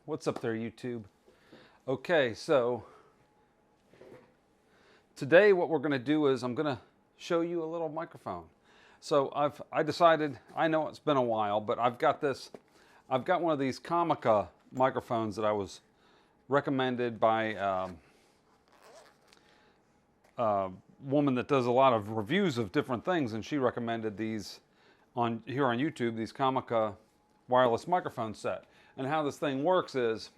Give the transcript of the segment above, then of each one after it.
What's up there, YouTube? Okay, so today what we're going to do is I'm going to show you a little microphone. So I decided, I know it's been a while, but I've got one of these Comica microphones that I was recommended by a woman that does a lot of reviews of different things, and she recommended these here on YouTube, these Comica wireless microphone set. And how this thing works is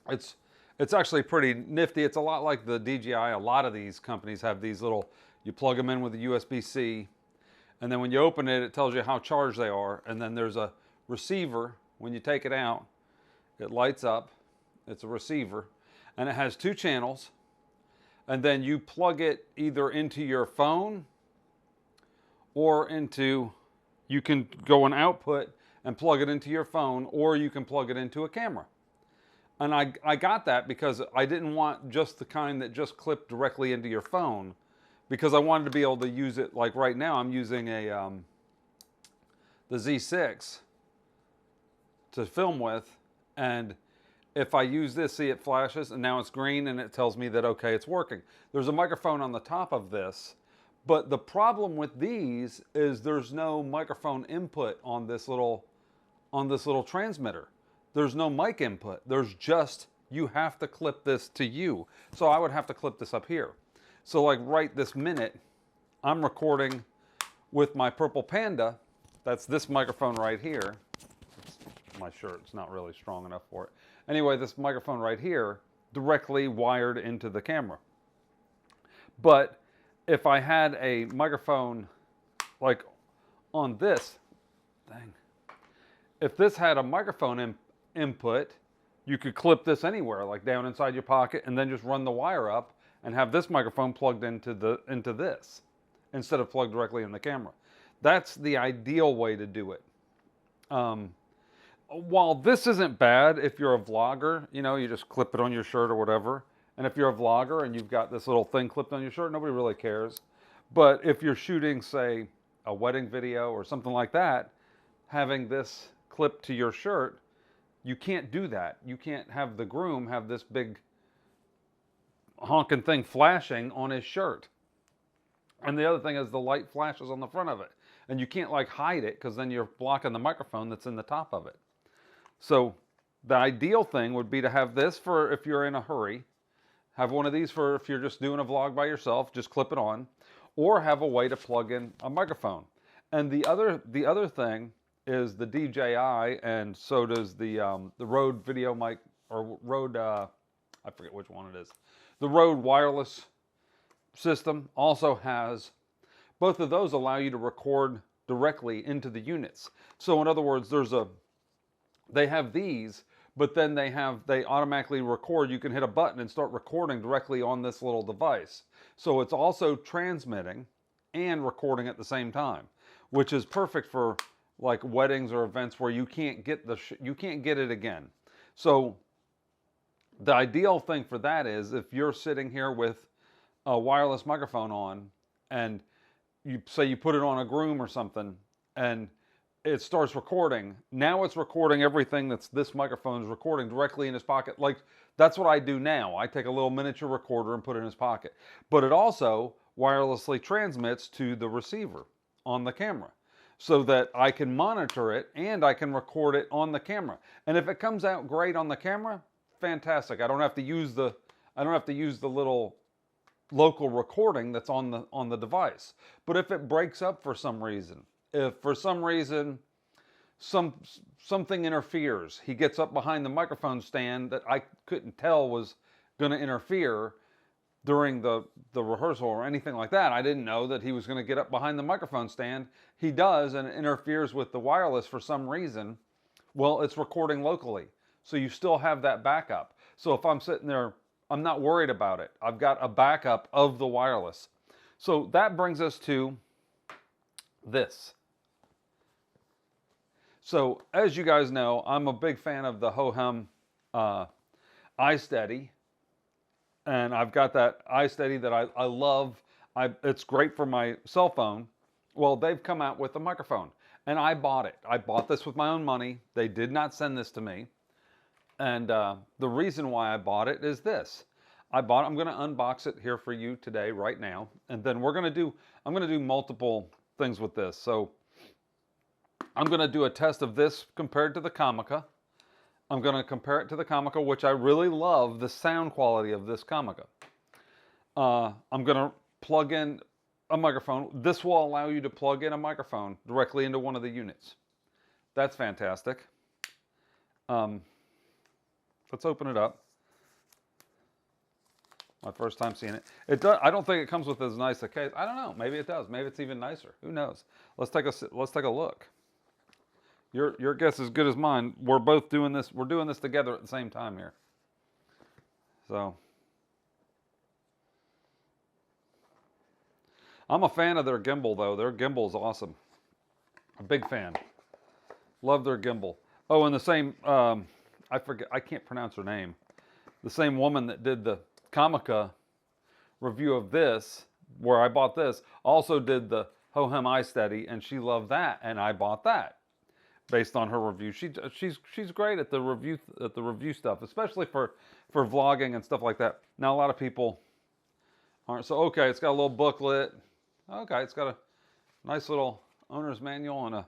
it's actually pretty nifty. It's a lot like the DJI. A lot of these companies have these little, you plug them in with a USB-C, and then when you open it, it tells you how charged they are. And then there's a receiver. When you take it out, it lights up. It's a receiver, and it has two channels. And then you plug it either into your phone or you can go an output and plug it into your phone, or you can plug it into a camera. And I got that because I didn't want just the kind that just clipped directly into your phone, because I wanted to be able to use it. Like right now I'm using the Z6 to film with, and if I use this, see, it flashes and now it's green and it tells me that okay, it's working. There's a microphone on the top of this, but the problem with these is there's no microphone input on this little transmitter. There's no mic input. There's just, you have to clip this to you. So I would have to clip this up here. So like right this minute, I'm recording with my Purple Panda. That's this microphone right here. My shirt's not really strong enough for it. Anyway, this microphone right here, directly wired into the camera. But if I had a microphone like on this, dang. If this had a microphone input, you could clip this anywhere, like down inside your pocket, and then just run the wire up and have this microphone plugged into this instead of plugged directly in the camera. That's the ideal way to do it. While this isn't bad if you're a vlogger, you know, you just clip it on your shirt or whatever. And if you're a vlogger and you've got this little thing clipped on your shirt, nobody really cares. But if you're shooting, say, a wedding video or something like that, having this clipped to your shirt, you can't do that. You can't have the groom have this big honking thing flashing on his shirt. And the other thing is the light flashes on the front of it. And you can't like hide it, because then you're blocking the microphone that's in the top of it. So the ideal thing would be to have this for if you're in a hurry, have one of these for if you're just doing a vlog by yourself, just clip it on, or have a way to plug in a microphone. And the other thing is the DJI, and so does the Rode video mic, or Rode, I forget which one it is. The Rode wireless system also has, both of those allow you to record directly into the units. So in other words, they have these, but then they automatically record. You can hit a button and start recording directly on this little device. So it's also transmitting and recording at the same time, which is perfect for like weddings or events where you can't get it again. So the ideal thing for that is if you're sitting here with a wireless microphone on, and you say you put it on a groom or something, and it starts recording. Now it's recording everything this microphone's recording directly in his pocket. Like, that's what I do now. I take a little miniature recorder and put it in his pocket. But it also wirelessly transmits to the receiver on the camera, so that I can monitor it and I can record it on the camera. And if it comes out great on the camera, fantastic. I don't have to use the little local recording that's on the device. But if it breaks up for some reason, if for some reason something interferes, he gets up behind the microphone stand that I couldn't tell was going to interfere during the rehearsal or anything like that. I didn't know that he was going to get up behind the microphone stand. He does, and it interferes with the wireless for some reason. Well, it's recording locally, so you still have that backup. So if I'm sitting there, I'm not worried about it. I've got a backup of the wireless. So that brings us to this. So as you guys know, I'm a big fan of the Hohem iSteady. And I've got that iSteady that I love. It's great for my cell phone. Well, they've come out with a microphone, and I bought it. I bought this with my own money. They did not send this to me. And the reason why I bought it is this. I'm going to unbox it here for you today, right now. And then I'm going to do multiple things with this. So I'm going to do a test of this compared to the Comica. I'm going to compare it to the Comica, which I really love the sound quality of this Comica. I'm going to plug in a microphone. This will allow you to plug in a microphone directly into one of the units. That's fantastic. Let's open it up. My first time seeing it. I don't think it comes with as nice a case. I don't know. Maybe it does. Maybe it's even nicer. Who knows? Let's take a look. Your guess is as good as mine. We're both doing this. We're doing this together at the same time here. So I'm a fan of their gimbal, though. Their gimbal is awesome. A big fan. Love their gimbal. Oh, and the same, I forget, I can't pronounce her name. The same woman that did the Comica review of this, where I bought this, also did the Hohem Mic, and she loved that, and I bought that based on her review. She's great at the review stuff, especially for vlogging and stuff like that. Now a lot of people aren't. So okay, it's got a little booklet. Okay, it's got a nice little owner's manual and a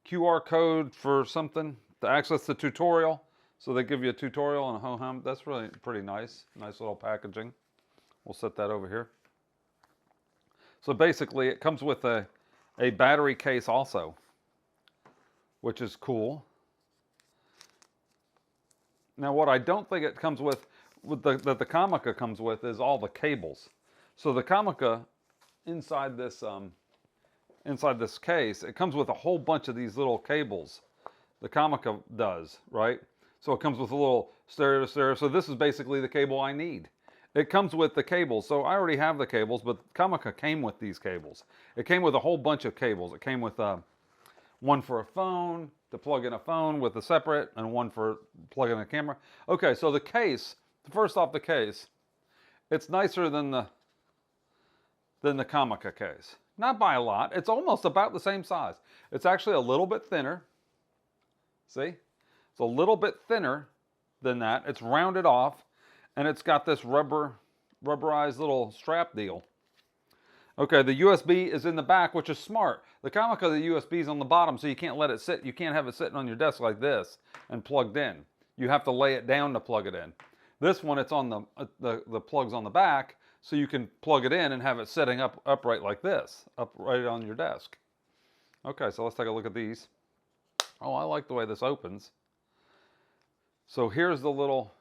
QR code for something to access the tutorial. So they give you a tutorial on a Hohem. That's really pretty nice. Nice little packaging. We'll set that over here. So basically it comes with a battery case also, which is cool. Now what I don't think it comes with that the Comica comes with is all the cables. So the Comica inside this case, it comes with a whole bunch of these little cables. The Comica does, right? So it comes with a little stereo to stereo. So this is basically the cable I need. It comes with the cables. So I already have the cables, but Comica came with these cables. It came with a whole bunch of cables. It came with one for a phone, to plug in a phone with a separate, and one for plugging in a camera. Okay, so the case, first off the case, it's nicer than the Comica case. Not by a lot. It's almost about the same size. It's actually a little bit thinner. See? It's a little bit thinner than that. It's rounded off, and it's got this rubberized little strap deal. Okay, the USB is in the back, which is smart. The Comica, the USB is on the bottom, so you can't let it sit. You can't have it sitting on your desk like this and plugged in. You have to lay it down to plug it in. This one, it's on the plugs on the back, so you can plug it in and have it sitting upright like this, upright on your desk. Okay, so let's take a look at these. Oh, I like the way this opens. So here's the little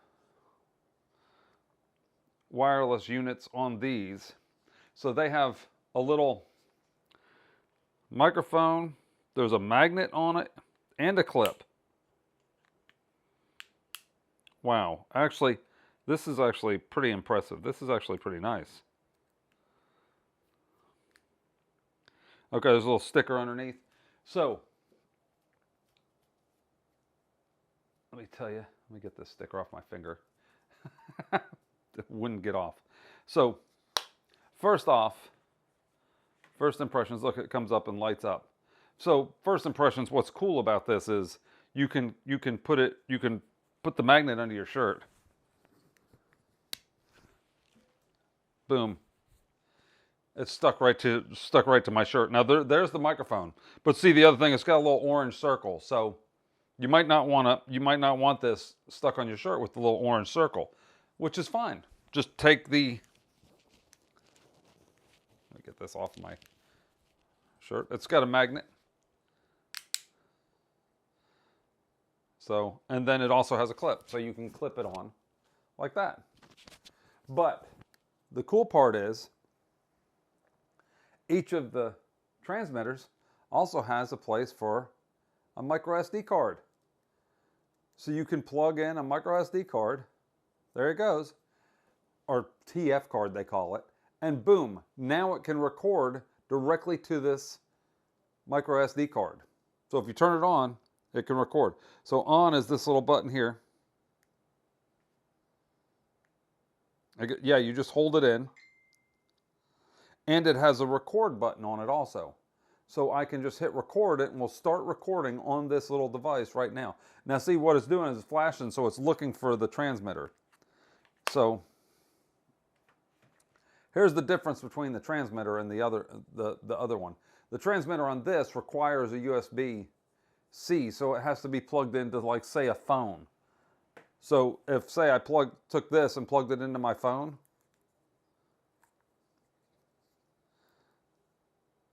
wireless units on these. So they have a little microphone, there's a magnet on it, and a clip. Wow, actually, this is actually pretty impressive. This is actually pretty nice. Okay, there's a little sticker underneath. So, let me tell you, let me get this sticker off my finger. It wouldn't get off. So, first off, first impressions, look, it comes up and lights up. So, first impressions, what's cool about this is you can put the magnet under your shirt. Boom. It's stuck right to my shirt. Now there's the microphone. But see, the other thing, it's got a little orange circle. So you might not want this stuck on your shirt with the little orange circle, which is fine. Just take the, let me get this off my shirt. It's got a magnet. So, and then it also has a clip, so you can clip it on like that. But the cool part is each of the transmitters also has a place for a micro SD card. So you can plug in a micro SD card, there it goes, or TF card they call it, and boom, now it can record directly to this micro SD card. So if you turn it on, it can record. So on is this little button here. Yeah, you just hold it in. And it has a record button on it also. So I can just hit record it and we'll start recording on this little device right now. Now see what it's doing is it's flashing, so it's looking for the transmitter. So here's the difference between the transmitter and the other one. The transmitter on this requires a USB-C, so it has to be plugged into, like, say, a phone. So if, say, I took this and plugged it into my phone,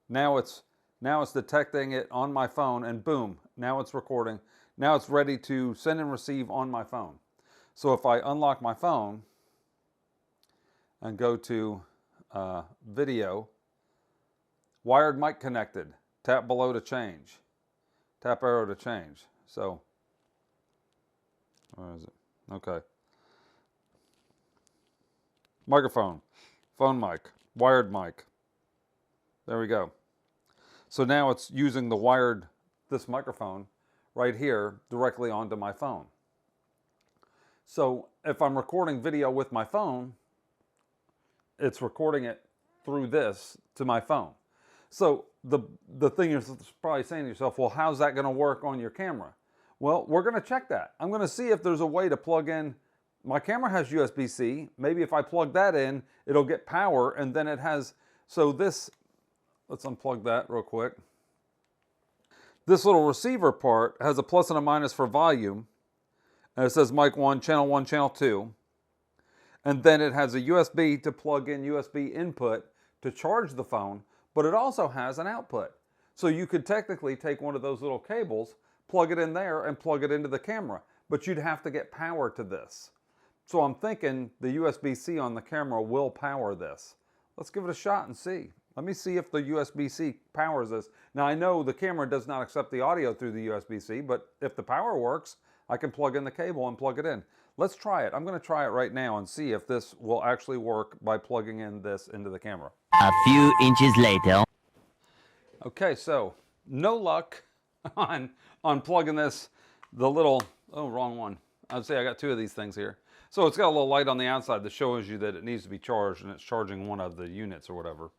now it's detecting it on my phone, and boom, now it's recording. Now it's ready to send and receive on my phone. So if I unlock my phone and go to video, wired mic connected, tap below to change, tap arrow to change. So, where is it? Okay. Microphone, phone mic, wired mic. There we go. So now it's using this microphone right here directly onto my phone. So if I'm recording video with my phone, it's recording it through this to my phone. So the thing you're probably saying to yourself, well, how's that going to work on your camera? Well, we're going to check that. I'm going to see if there's a way to plug in. My camera has USB-C. Maybe if I plug that in, it'll get power, and then it has, so this, let's unplug that real quick. This little receiver part has a plus and a minus for volume, and it says mic 1, channel 2. And then it has a USB to plug in USB input to charge the phone, but it also has an output. So you could technically take one of those little cables, plug it in there, and plug it into the camera, but you'd have to get power to this. So I'm thinking the USB-C on the camera will power this. Let's give it a shot and see. Let me see if the USB-C powers this. Now I know the camera does not accept the audio through the USB-C, but if the power works, I can plug in the cable and plug it in. Let's try it. I'm going to try it right now and see if this will actually work by plugging in this into the camera. A few inches later. Okay, so no luck on plugging this, oh, wrong one. I'd say I got two of these things here. So it's got a little light on the outside that shows you that it needs to be charged, and it's charging one of the units or whatever.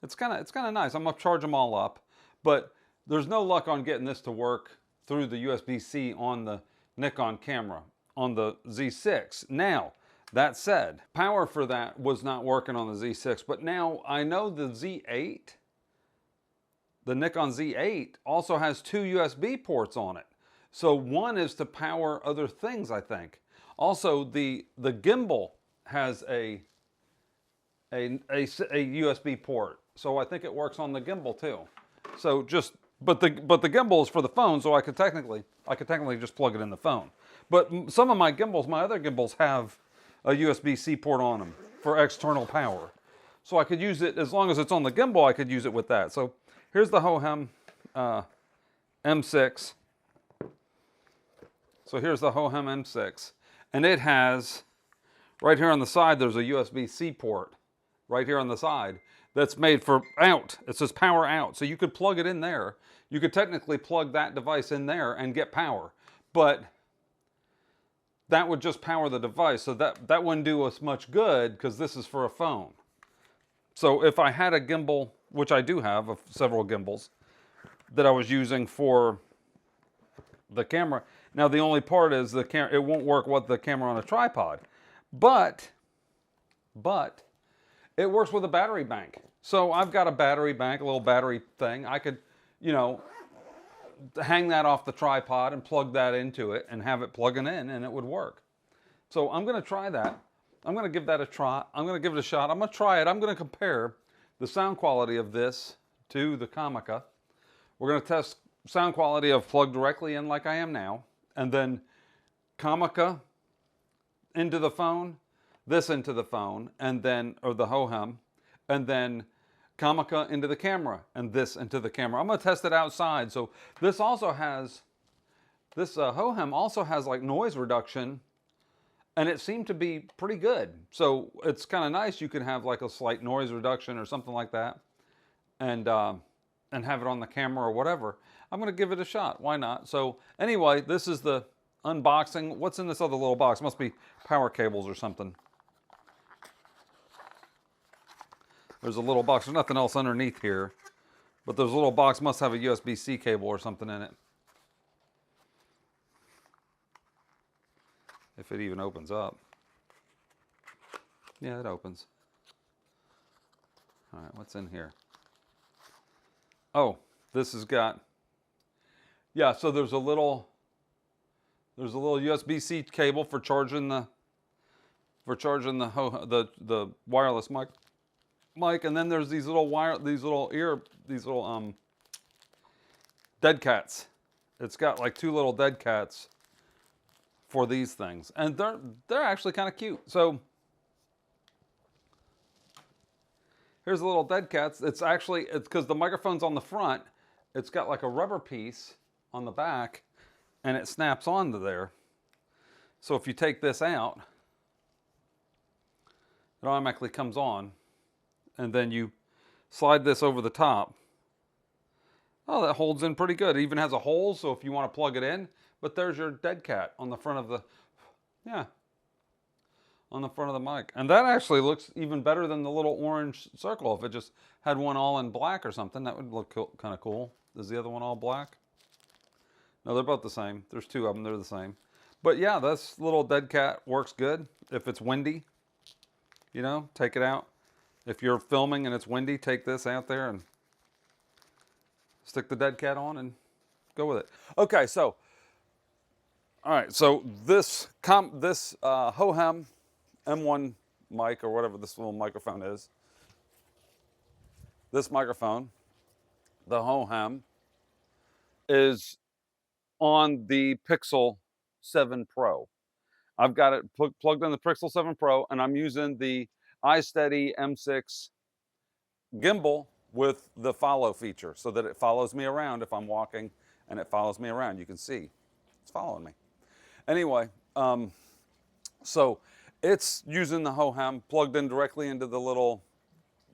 It's kind of nice. I'm going to charge them all up, but there's no luck on getting this to work through the USB-C on the Nikon camera, on the Z6. Now, that said, power for that was not working on the Z6, but now I know the Z8, the Nikon Z8 also has two USB ports on it. So one is to power other things, I think. Also, the gimbal has a USB port, so I think it works on the gimbal too. So but the gimbal is for the phone, so I could technically just plug it in the phone. But some of my other gimbals have a USB-C port on them for external power. So I could use it, as long as it's on the gimbal, I could use it with that. So here's the Hohem M6. So here's the Hohem M6. And it has, right here on the side, there's a USB-C port. Right here on the side. That's made for out. It says power out. So you could plug it in there. You could technically plug that device in there and get power. But that would just power the device. So that wouldn't do us much good because this is for a phone. So if I had a gimbal, which I do have several gimbals that I was using for the camera. Now the only part is it won't work with the camera on a tripod. But it works with a battery bank. So I've got a battery bank, a little battery thing. I could, hang that off the tripod and plug that into it and have it plugging in, and it would work. So I'm going to try that. I'm going to give that a try. I'm going to give it a shot. I'm going to try it. I'm going to compare the sound quality of this to the Comica. We're going to test sound quality of plugged directly in like I am now, and then Comica into the phone, this into the phone, and then, or the Hohem, and then Comica into the camera, and this into the camera. I'm going to test it outside. So this also has, this Hohem also has like noise reduction, and it seemed to be pretty good. So it's kind of nice. You can have like a slight noise reduction or something like that, and have it on the camera or whatever. I'm going to give it a shot. Why not? So anyway, this is the unboxing. What's in this other little box? Must be power cables or something. There's a little box. There's nothing else underneath here. But this little box must have a USB-C cable or something in it. If it even opens up. Yeah, it opens. All right, what's in here? Oh, this has got, yeah, so there's a little USB-C cable for charging the the wireless mic, and then there's these little dead cats. It's got like 2 little dead cats for these things, and they're actually kind of cute. So here's the little dead cats. It's because the microphone's on the front. It's got like a rubber piece on the back, and it snaps onto there. So if you take this out, it automatically comes on, and then you slide this over the top. Oh, that holds in pretty good. It even has a hole, so if you want to plug it in. But there's your dead cat on the front of the, yeah, on the front of the mic. And that actually looks even better than the little orange circle. If it just had one all in black or something, that would look kind of cool. Is the other one all black? No, they're both the same. There's 2 of them, they're the same. But yeah, this little dead cat works good. If it's windy, you know, take it out. If you're filming and it's windy, take this out there and stick the dead cat on and go with it. Okay, so, all right, so this Hohem M1 mic, or whatever this little microphone is, this microphone, the Hohem, is on the Pixel 7 Pro. I've got it plugged in the Pixel 7 Pro, and I'm using the iSteady M6 gimbal with the follow feature so that it follows me around if I'm walking, and it follows me around. You can see it's following me. Anyway, so it's using the Hohem plugged in directly into the little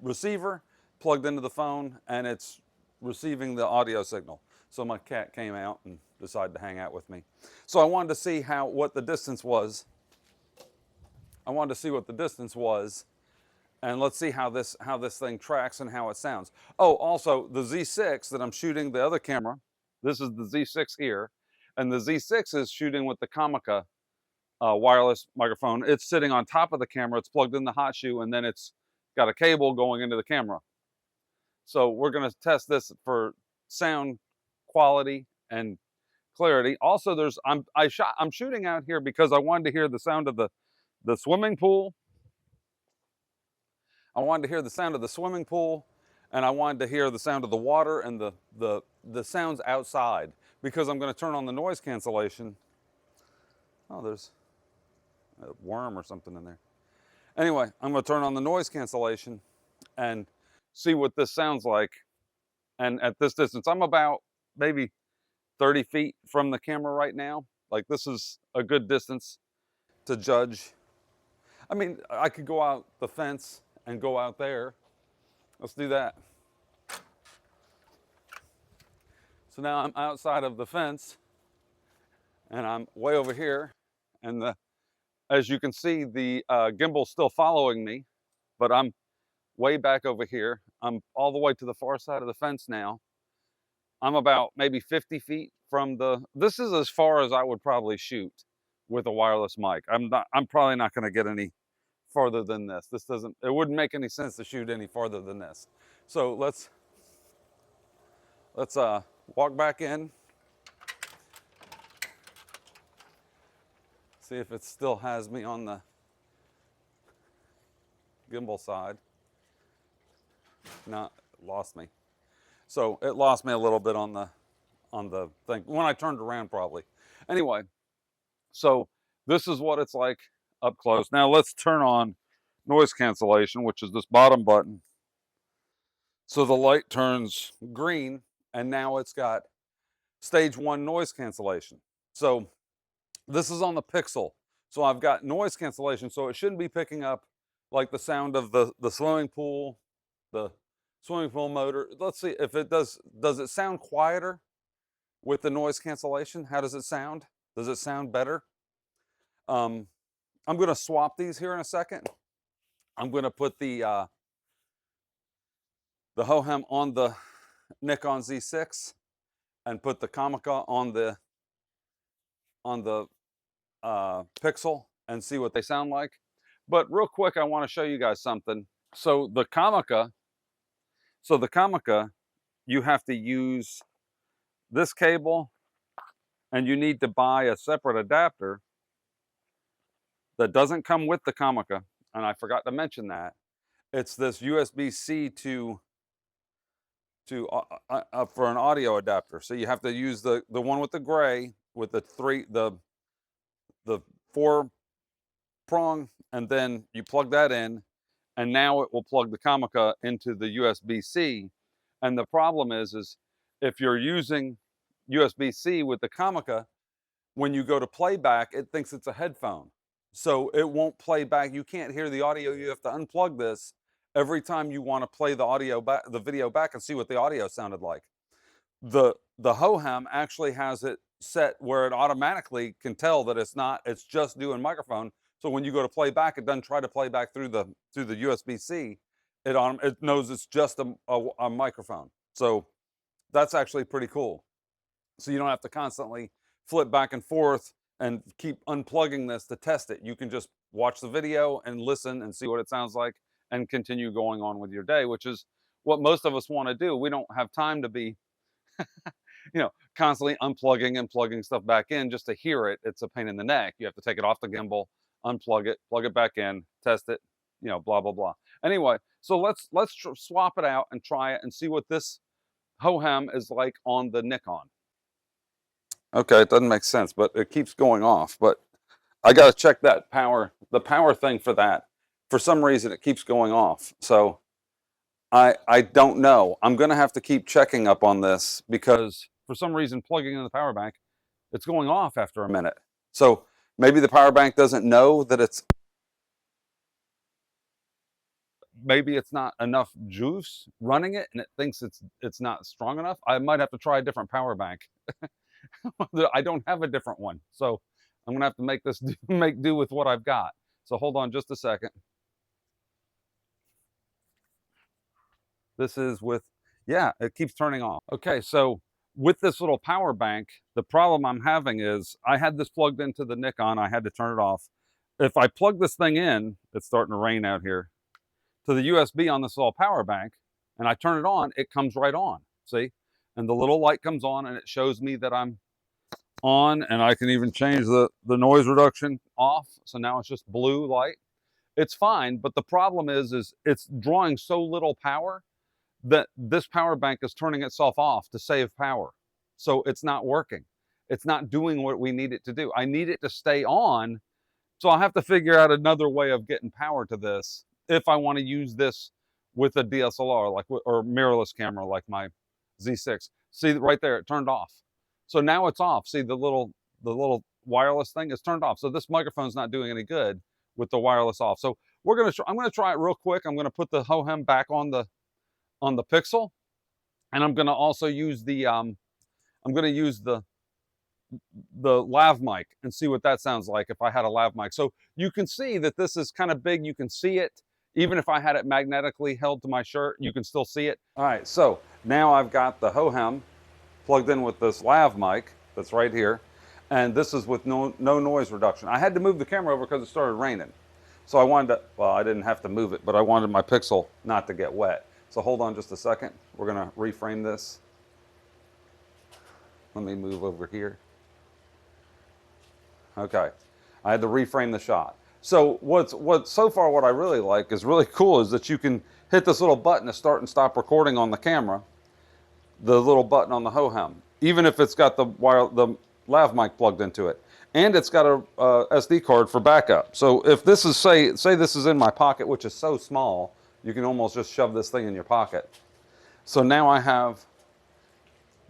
receiver, plugged into the phone, and it's receiving the audio signal. So my cat came out and decided to hang out with me. So I wanted to see what the distance was. I wanted to see what the distance was, and let's see how this thing tracks and how it sounds. Oh, also the Z6 that I'm shooting the other camera. This is the Z6 here, and the Z6 is shooting with the Comica wireless microphone. It's sitting on top of the camera. It's plugged in the hot shoe, and then it's got a cable going into the camera. So we're going to test this for sound quality and clarity. Also, I'm shooting out here because I wanted to hear the sound of the swimming pool. I wanted to hear the sound of the swimming pool, and I wanted to hear the sound of the water and the sounds outside, because I'm going to turn on the noise cancellation. Oh, there's a worm or something in there. Anyway, I'm going to turn on the noise cancellation and see what this sounds like. And at this distance, I'm about maybe 30 feet from the camera right now. Like, this is a good distance to judge. I mean, I could go out the fence and go out there. Let's do that. So now I'm outside of the fence, and I'm way over here, and as you can see, the gimbal's still following me, but I'm way back over here. I'm all the way to the far side of the fence now. I'm about maybe 50 feet from this is as far as I would probably shoot with a wireless mic. I'm probably not going to get any farther than this. It wouldn't make any sense to shoot any farther than this. So let's walk back in. See if it still has me on the gimbal side. No, it lost me. So it lost me a little bit on the thing when I turned around, probably. Anyway, so this is what it's like up close. Now let's turn on noise cancellation, which is this bottom button. So the light turns green, and now it's got stage 1 noise cancellation. So this is on the Pixel. So I've got noise cancellation, so it shouldn't be picking up like the sound of the swimming pool, the swimming pool motor. Let's see if it does. Does it sound quieter with the noise cancellation? How does it sound? Does it sound better? I'm going to swap these here in a second. I'm going to put the Hohem on the Nikon Z6 and put the Comica on the Pixel and see what they sound like. But real quick, I want to show you guys something. So the Comica, you have to use this cable, and you need to buy a separate adapter that doesn't come with the Comica, and I forgot to mention that. It's this USB-C to for an audio adapter. So you have to use the one with the gray with the four prong, and then you plug that in, and now it will plug the Comica into the USB-C. And the problem is if you're using USB-C with the Comica, when you go to playback, it thinks it's a headphone. So it won't play back. You can't hear the audio. You have to unplug this every time you want to play the audio back, the video back, and see what the audio sounded like. The Hohem actually has it set where it automatically can tell that it's just doing microphone. So when you go to play back, it doesn't try to play back through the USB-C. It knows it's just a microphone. So that's actually pretty cool. So you don't have to constantly flip back and forth and keep unplugging this to test it. You can just watch the video and listen and see what it sounds like and continue going on with your day, which is what most of us want to do. We don't have time to be constantly unplugging and plugging stuff back in just to hear it. It's a pain in the neck. You have to take it off the gimbal, unplug it, plug it back in, test it, blah, blah, blah. Anyway, so let's swap it out and try it and see what this Hohem is like on the Nikon. Okay, it doesn't make sense, but it keeps going off. But I got to check the power thing for that. For some reason, it keeps going off. So I don't know. I'm going to have to keep checking up on this because for some reason, plugging in the power bank, it's going off after a minute. So maybe the power bank doesn't know that maybe it's not enough juice running it, and it thinks it's not strong enough. I might have to try a different power bank. I don't have a different one, so I'm gonna have to make do with what I've got. So hold on just a second. This is with, yeah, it keeps turning off. Okay, so with this little power bank, the problem I'm having is I had this plugged into the Nikon. I had to turn it off. If I plug this thing in, it's starting to rain out here, to the USB on this little power bank, and I turn it on, it comes right on, see? And the little light comes on and it shows me that I'm on, and I can even change the noise reduction off. So now it's just blue light. It's fine, but the problem is it's drawing so little power that this power bank is turning itself off to save power. So it's not working. It's not doing what we need it to do. I need it to stay on. So I'll have to figure out another way of getting power to this if I want to use this with a DSLR or mirrorless camera like my Z6. See right there, it turned off. So now it's off. See the little wireless thing is turned off. So this microphone's not doing any good with the wireless off. So I'm gonna try it real quick. I'm gonna put the Hohem back on the Pixel, and I'm gonna also use the lav mic and see what that sounds like if I had a lav mic. So you can see that this is kind of big. You can see it. Even if I had it magnetically held to my shirt, you can still see it. All right, so now I've got the Hohem plugged in with this lav mic that's right here, and this is with no noise reduction. I had to move the camera over because it started raining. So I wanted to, well, I didn't have to move it, but I wanted my Pixel not to get wet. So hold on just a second. We're gonna reframe this. Let me move over here. Okay, I had to reframe the shot. So so far what I really like is really cool is that you can hit this little button to start and stop recording on the camera, the little button on the Hohem, even if it's got the lav mic plugged into it. And it's got a SD card for backup. So if this is, say this is in my pocket, which is so small, you can almost just shove this thing in your pocket. So now I have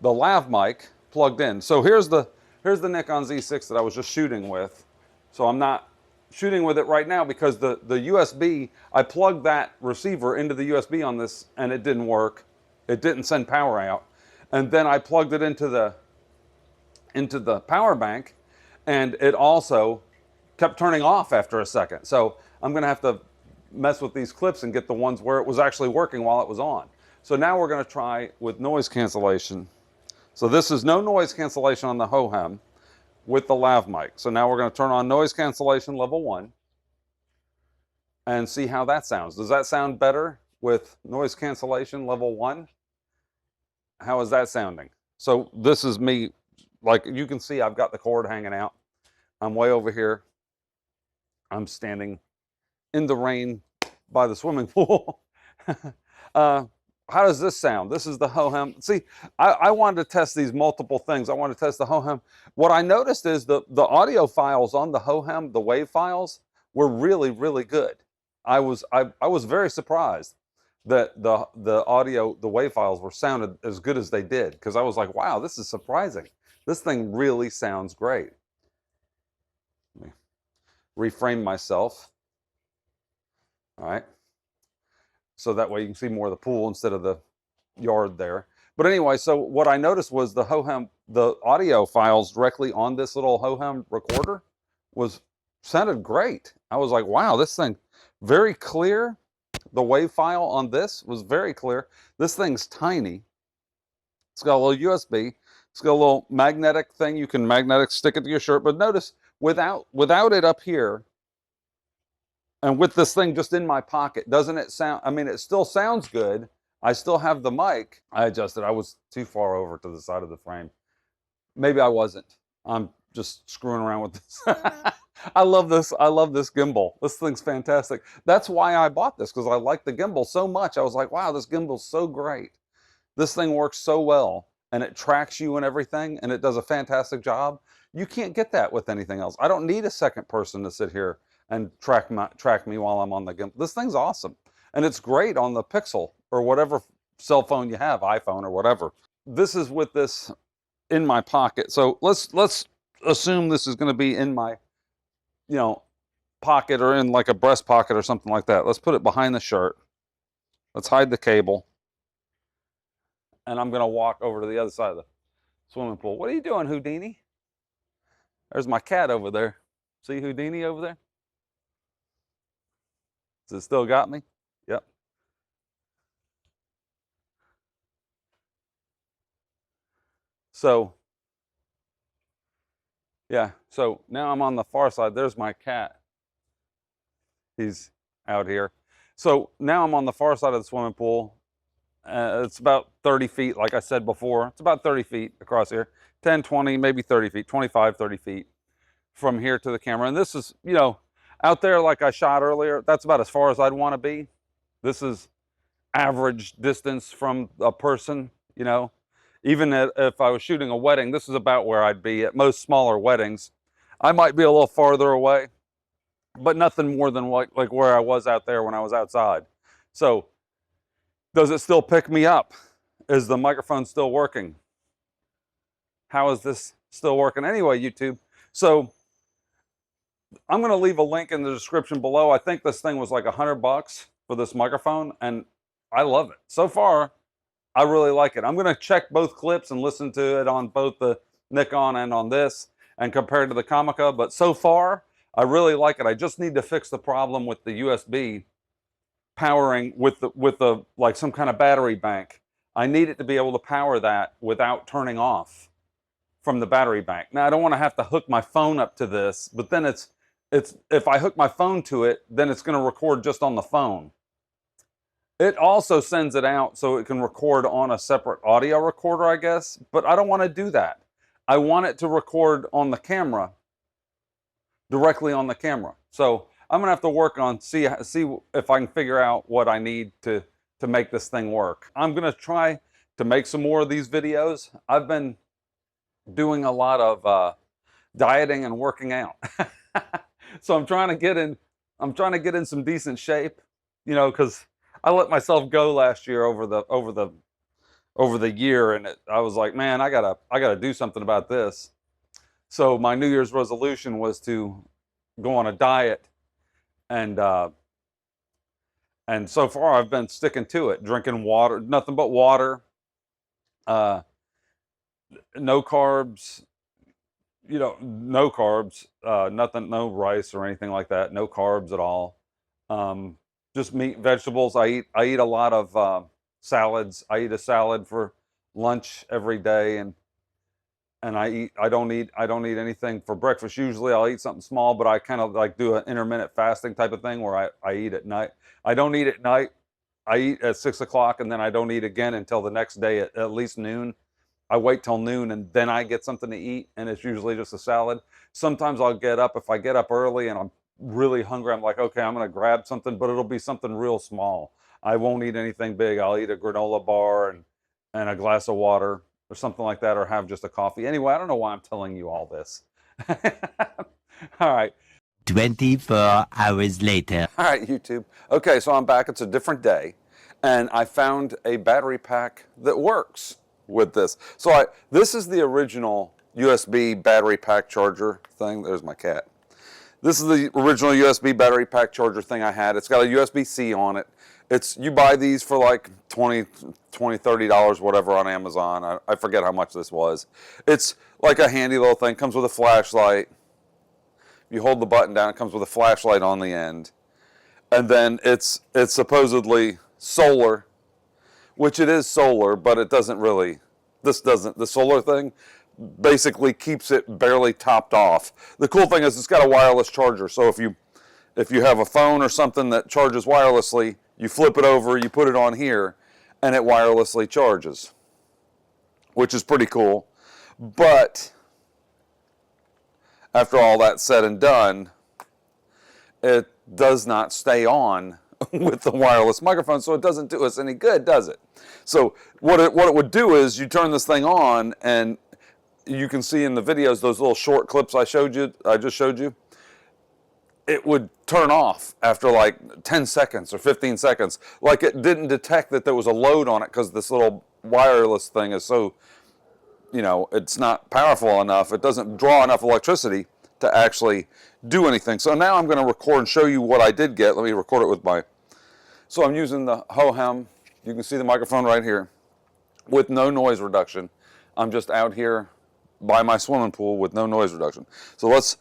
the lav mic plugged in. So here's the Nikon Z6 that I was just shooting with. So I'm not shooting with it right now because the USB, I plugged that receiver into the USB on this and it didn't work. It didn't send power out. And then I plugged it into the power bank, and it also kept turning off after a second. So I'm gonna have to mess with these clips and get the ones where it was actually working while it was on. So now we're going to try with noise cancellation. So this is no noise cancellation on the Hohem with the lav mic. So now we're going to turn on noise cancellation level 1 and see how that sounds. Does that sound better with noise cancellation level 1? How is that sounding? So this is me, like you can see I've got the cord hanging out. I'm way over here. I'm standing in the rain by the swimming pool. How does this sound? This is the Hohem. See, I wanted to test these multiple things. I wanted to test the Hohem. What I noticed is the audio files on the Hohem, the wave files, were really, really good. I was very surprised that the audio, the wave files were sounded as good as they did, because I was like, wow, this is surprising. This thing really sounds great. Let me reframe myself. All right. So that way you can see more of the pool instead of the yard there. But anyway, so what I noticed was the Hohem, the audio files directly on this little Hohem recorder sounded great. I was like, wow, this thing, very clear. The wave file on this was very clear. This thing's tiny. It's got a little USB. It's got a little magnetic thing. You can magnetic stick it to your shirt. But notice, without it up here, and with this thing just in my pocket, doesn't it sound, I mean, it still sounds good. I still have the mic. I adjusted. I was too far over to the side of the frame. Maybe I wasn't. I'm just screwing around with this. I love this. I love this gimbal. This thing's fantastic. That's why I bought this, because I like the gimbal so much. I was like, wow, this gimbal's so great. This thing works so well, and it tracks you and everything, and it does a fantastic job. You can't get that with anything else. I don't need a second person to sit here and track me while I'm on the gimbal. This thing's awesome. And it's great on the Pixel or whatever cell phone you have, iPhone or whatever. This is with this in my pocket. So let's assume this is going to be in my, you know, pocket or in like a breast pocket or something like that. Let's put it behind the shirt. Let's hide the cable. And I'm going to walk over to the other side of the swimming pool. What are you doing, Houdini? There's my cat over there. See Houdini over there? Has it still got me? Yep. So, yeah. So now I'm on the far side. There's my cat. He's out here. So now I'm on the far side of the swimming pool. It's about 30 feet, like I said before. It's about 30 feet across here. 10, 20, maybe 30 feet, 25, 30 feet from here to the camera. And this is, you know, out there like I shot earlier, that's about as far as I'd want to be. This is average distance from a person, you know. Even if I was shooting a wedding, this is about where I'd be at most smaller weddings. I might be a little farther away, but nothing more than like where I was out there when I was outside. So does it still pick me up? Is the microphone still working? How is this still working anyway, YouTube? So I'm going to leave a link in the description below. I think this thing was like $100 for this microphone, and I love it. So far, I really like it. I'm going to check both clips and listen to it on both the Nikon and on this and compare it to the Comica, but so far, I really like it. I just need to fix the problem with the USB powering with the like some kind of battery bank. I need it to be able to power that without turning off from the battery bank. Now, I don't want to have to hook my phone up to this, but then it's if I hook my phone to it, then it's going to record just on the phone. It also sends it out so it can record on a separate audio recorder, I guess, but I don't want to do that. I want it to record on the camera, directly on the camera. So I'm gonna have to work on see if I can figure out what I need to make this thing work. I'm gonna try to make some more of these videos. I've been doing a lot of dieting and working out. So I'm trying to get in some decent shape, you know, because I let myself go last year over the year, and I was like, man, I gotta do something about this. So my New Year's resolution was to go on a diet, and so far I've been sticking to it, drinking water, nothing but water, no carbs, you know, no carbs, nothing, no rice or anything like that, no carbs at all. Just meat, vegetables. I eat a lot of salads. I eat a salad for lunch every day, and I don't eat anything for breakfast. Usually I'll eat something small, but I kind of like do an intermittent fasting type of thing where I eat at night. I don't eat at night. I eat at 6 o'clock, and then I don't eat again until the next day at least noon. I wait till noon, and then I get something to eat, and it's usually just a salad. Sometimes I'll get up. If I get up early and I'm really hungry, I'm like, okay, I'm going to grab something, but it'll be something real small. I won't eat anything big. I'll eat a granola bar and a glass of water or something like that, or have just a coffee. Anyway, I don't know why I'm telling you all this. All right. 24 hours later. All right, YouTube. Okay, so I'm back. It's a different day, and I found a battery pack that works with this. So this is the original USB battery pack charger thing. There's my cat. This is the original USB battery pack charger thing I had. It's got a USB-C on it. You buy these for like $20, $30, whatever, on Amazon. I forget how much this was. It's like a handy little thing. Comes with a flashlight. You hold the button down, it comes with a flashlight on the end. And then it's supposedly solar, which it is solar, but it doesn't really, the solar thing basically keeps it barely topped off. The cool thing is it's got a wireless charger, so if you have a phone or something that charges wirelessly, you flip it over, you put it on here, and it wirelessly charges, which is pretty cool. But after all that's said and done, it does not stay on with the wireless microphone, so it doesn't do us any good, does it? So what it would do is you turn this thing on, and you can see in the videos, those little short clips I just showed you, it would turn off after like 10 seconds or 15 seconds. Like it didn't detect that there was a load on it because this little wireless thing is so, it's not powerful enough. It doesn't draw enough electricity to actually do anything. So now I'm going to record and show you what I did get. Let me record it with so I'm using the Hohem. You can see the microphone right here with no noise reduction. I'm just out here by my swimming pool with no noise reduction. So let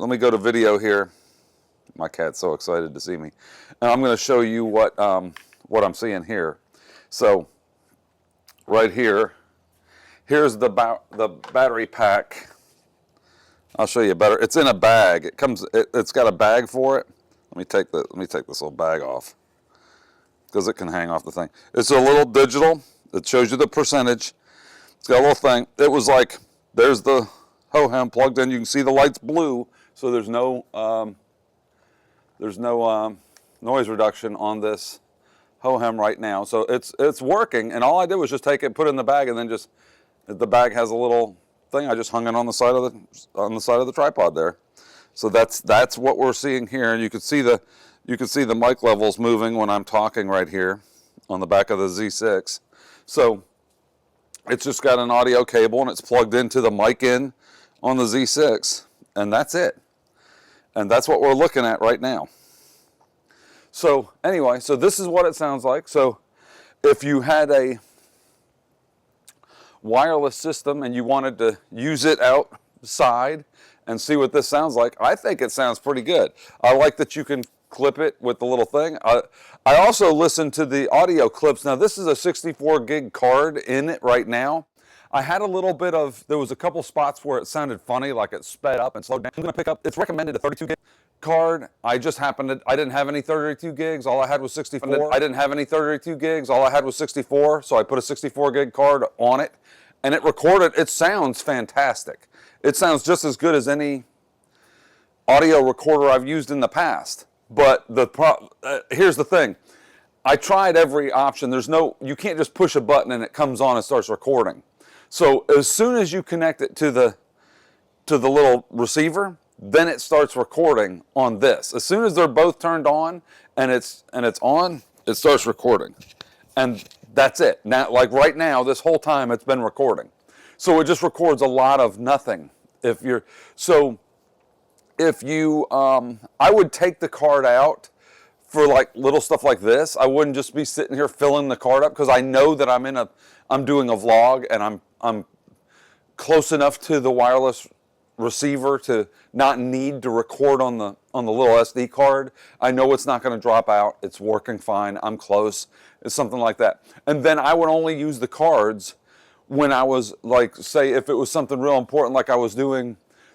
me go to video here. My cat's so excited to see me. And I'm going to show you what I'm seeing here. So right here, here's the battery pack. I'll show you better. It's in a bag. It's got a bag for it. Let me take this little bag off because it can hang off the thing. It's a little digital. It shows you the percentage. It's got a little thing. It was like, there's the Hohem plugged in. You can see the light's blue, so there's no noise reduction on this Hohem right now. So it's working, and all I did was just take it, put it in the bag, and then the bag has a little thing. I just hung it on the side of the tripod there. So that's what we're seeing here, and you can see the mic levels moving when I'm talking right here on the back of the Z6. So it's just got an audio cable, and it's plugged into the mic in on the Z6, and that's it. And that's what we're looking at right now. So anyway, so this is what it sounds like. So if you had a wireless system and you wanted to use it outside and see what this sounds like, I think it sounds pretty good. I like that you can clip it with the little thing. I also listened to the audio clips. Now this is a 64 gig card in it right now. I had a little bit there was a couple spots where it sounded funny, like it sped up and slowed down. I'm going to pick up, it's recommended a 32 gig card. I didn't have any 32 gigs. All I had was 64. I didn't have any 32 gigs. All I had was 64. So I put a 64 gig card on it, and it recorded. It sounds fantastic. It sounds just as good as any audio recorder I've used in the past. But here's the thing. I tried every option. You can't just push a button and it comes on and starts recording. So as soon as you connect it to the little receiver, then it starts recording on this. As soon as they're both turned on and it's on, it starts recording. And that's it. Now, like right now, this whole time it's been recording. So it just records a lot of nothing. I would take the card out for like little stuff like this. I wouldn't just be sitting here filling the card up, because I know that I'm doing a vlog and I'm close enough to the wireless receiver to not need to record on the little SD card. I know it's not going to drop out. It's working fine. I'm close. It's something like that. And then I would only use the cards when I was like, say, if it was something real important, like I was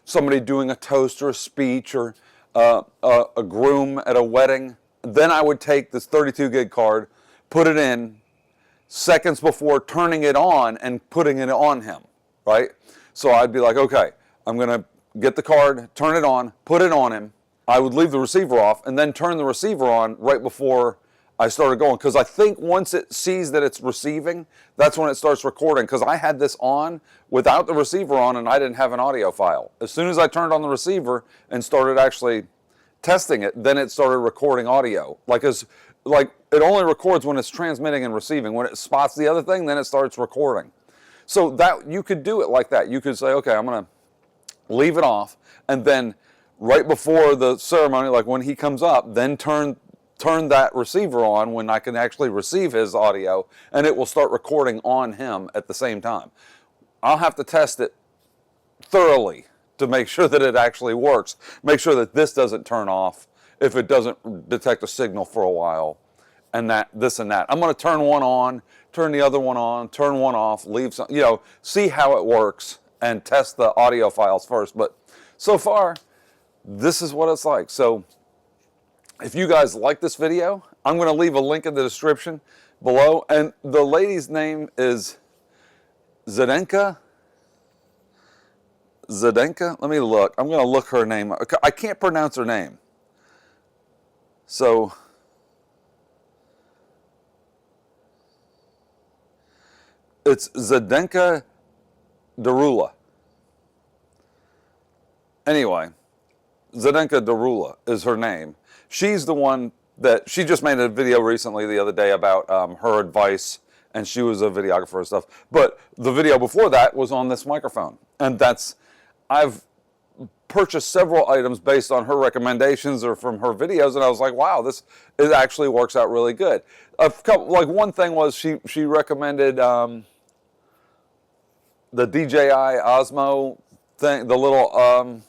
somebody doing a toast or a speech or a groom at a wedding. Then I would take this 32 gig card, put it in seconds before turning it on and putting it on him, right? So I'd be like, okay, I'm going to get the card, turn it on, put it on him. I would leave the receiver off and then turn the receiver on right before I started going. Because I think once it sees that it's receiving, that's when it starts recording. Because I had this on without the receiver on and I didn't have an audio file. As soon as I turned on the receiver and started actually testing it, then it started recording audio. Like it only records when it's transmitting and receiving. When it spots the other thing, then it starts recording. So that you could do it like that. You could say, okay, I'm going to leave it off, and then right before the ceremony, like when he comes up, then turn that receiver on when I can actually receive his audio, and it will start recording on him at the same time. I'll have to test it thoroughly to make sure that it actually works. Make sure that this doesn't turn off if it doesn't detect a signal for a while, and this and that. I'm going to turn one on, turn the other one on, turn one off, leave some, see how it works and test the audio files first. But so far, this is what it's like. So if you guys like this video, I'm going to leave a link in the description below. And the lady's name is Zdenka. Zdenka? Let me look. I'm going to look her name up. I can't pronounce her name. So it's Zdenka Darula. Anyway, Zdenka Darula is her name. She's the one that, she just made a video recently the other day about her advice, and she was a videographer and stuff. But the video before that was on this microphone. And I've purchased several items based on her recommendations or from her videos, and I was like, wow, it actually works out really good. One thing was she recommended the DJI Osmo thing, the little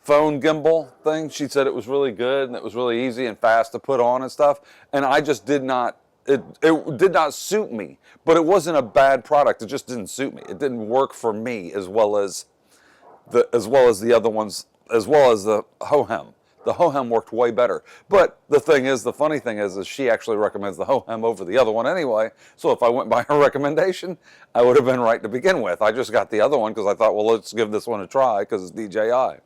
phone gimbal thing. She said it was really good and it was really easy and fast to put on and stuff. And I just did not, it did not suit me, but it wasn't a bad product. It just didn't suit me. It didn't work for me as well as the other ones, as well as the Hohem. The Hohem worked way better. But the funny thing is she actually recommends the Hohem over the other one anyway. So if I went by her recommendation, I would have been right to begin with. I just got the other one because I thought, well, let's give this one a try because it's DJI.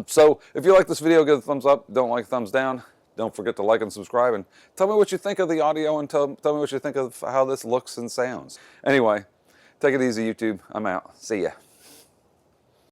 So if you like this video, give it a thumbs up. Don't like, thumbs down. Don't forget to like and subscribe. And tell me what you think of the audio and tell me what you think of how this looks and sounds. Anyway, take it easy, YouTube. I'm out. See ya.